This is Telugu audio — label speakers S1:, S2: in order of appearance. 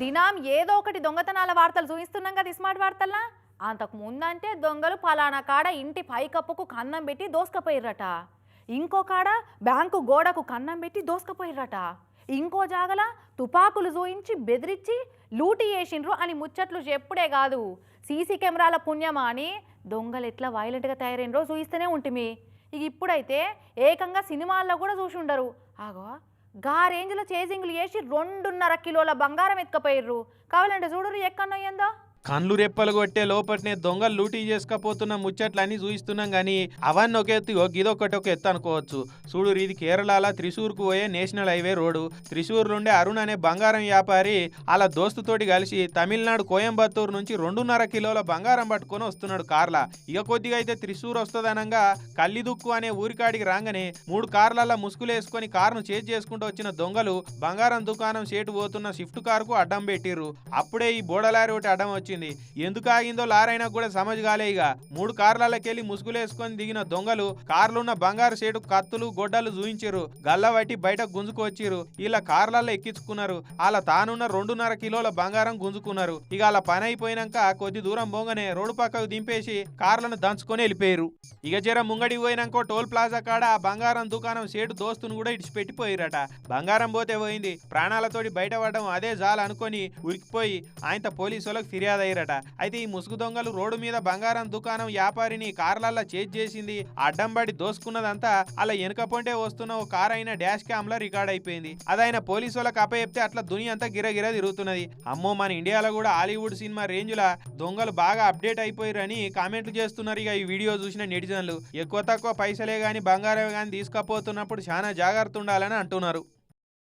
S1: దినం ఏదో ఒకటి దొంగతనాల వార్తలు చూపిస్తున్నాం కదా స్మార్ట్ వార్తల్లా. అంతకు ముందంటే దొంగలు పలానా కాడ ఇంటి పైకప్పుకు కన్నం పెట్టి దోసుకపోయిర్రట. ఇంకో కాడ బ్యాంకు గోడకు కన్నం పెట్టి దోసుకపోయిర్రట. ఇంకో జాగల తుపాకులు జోయించి బెదిరించి లూటీ చేసిండ్రు అని ముచ్చట్లు చెప్పుడే కాదు, సీసీ కెమెరాల పుణ్యమా అని దొంగలు ఎట్లా వైలెంట్గా తయారైనరో చూయిస్తూనే ఉంటుంది. ఇక ఇప్పుడైతే ఏకంగా సినిమాల్లో కూడా చూసి ఉండరు. ఆగో గా రేంజ్లో చేజింగ్లు చేసి 2.5 కిలోల బంగారం ఎత్తుకపోయిర్రు. కావాలంటే చూడరు ఎక్కడో
S2: కండ్లు రెప్పలు కొట్టే లోపట్నే దొంగలు లూటీ చేసుకపోతున్న ముచ్చట్లన్నీ చూయిస్తున్నాం కానీ అవన్నీ ఒక ఎత్తు ఇదొకటి ఒక ఎత్తు అనుకోవచ్చు. చూడు, ఇది కేరళలో త్రిశూర్కు పోయే నేషనల్ హైవే రోడ్డు. త్రిశూర్ నుండి అరుణ్ అనే బంగారం వ్యాపారి అలా దోస్తుతోటి కలిసి తమిళనాడు కోయంబత్తూరు నుంచి 2.5 కిలోల బంగారం పట్టుకొని వస్తున్నాడు కార్లా. ఇక కొద్దిగా అయితే త్రిశూర్ వస్తుందనంగా కల్లిదుక్కు అనే ఊరికాడికి రాగానే 3 కార్లల్లో ముసుగులేసుకొని కారును చేజ్ చేసుకుంటూ వచ్చిన దొంగలు బంగారం దుకాణం సేటు పోతున్న షిఫ్ట్ కారుకు అడ్డం పెట్టిర్రు. అప్పుడే ఈ బోడలారి ఒకటి అడ్డం వచ్చింది. ఎందుకు ఆగిందో లారైనా కూడా సమజ్ కాలే. ఇక 3 కార్లకెళ్లి ముసుగులేసుకొని దిగిన దొంగలు కార్లున్న బంగారు సేటు కత్తులు గొడ్డలు చూయించారు. గల్ల బట్టి బయట గుంజుకొచ్చిర్రు. ఇలా కార్లలో ఎక్కించుకున్నారు. అలా తానున్న 2.5 కిలోల బంగారం గుంజుకున్నారు. ఇక అలా పని అయిపోయినాక కొద్ది దూరం పోగానే రోడ్డు పక్కకు దింపేసి కార్లను దంచుకొని వెళ్ళిపోయారు. ఇక జర ముంగడికి పోయినాకో టోల్ ప్లాజా కాడ ఆ బంగారం దుకాణం సేటు దోస్తును కూడా ఇడిచిపెట్టిపోయిరట. బంగారం పోతే పోయింది, ప్రాణాలతోటి బయటపడడం అదే జాలు అనుకొని ఉరికిపోయి ఆయన పోలీసు వాళ్ళకి ఫిర్యాదు అయ్యారట. అయితే ఈ ముసుగు దొంగలు రోడ్డు మీద బంగారం దుకాణం వ్యాపారిని కార్లల్లో చేజ్ చేసింది, అడ్డంబడి దోసుకున్నదంతా అలా వెనుక పొంటే వస్తున్న ఓ కార్ అయిన డాష్ క్యామ్ లో రికార్డ్ అయిపోయింది. అదైన పోలీసు వాళ్ళకి అప్పచెప్తే అట్లా దునియా అంతా గిరగిర తిరుగుతున్నది. అమ్మో, మన ఇండియాలో కూడా హాలీవుడ్ సినిమా రేంజ్ లా దొంగలు బాగా అప్డేట్ అయిపోయారని కామెంట్లు చేస్తున్నారు. ఇక ఈ వీడియో చూసిన నెటిజన్లు ఎక్కువ తక్కువ పైసలే గాని బంగారమే గాని తీసుకపోతున్నప్పుడు చాలా జాగ్రత్త ఉండాలని అంటున్నారు.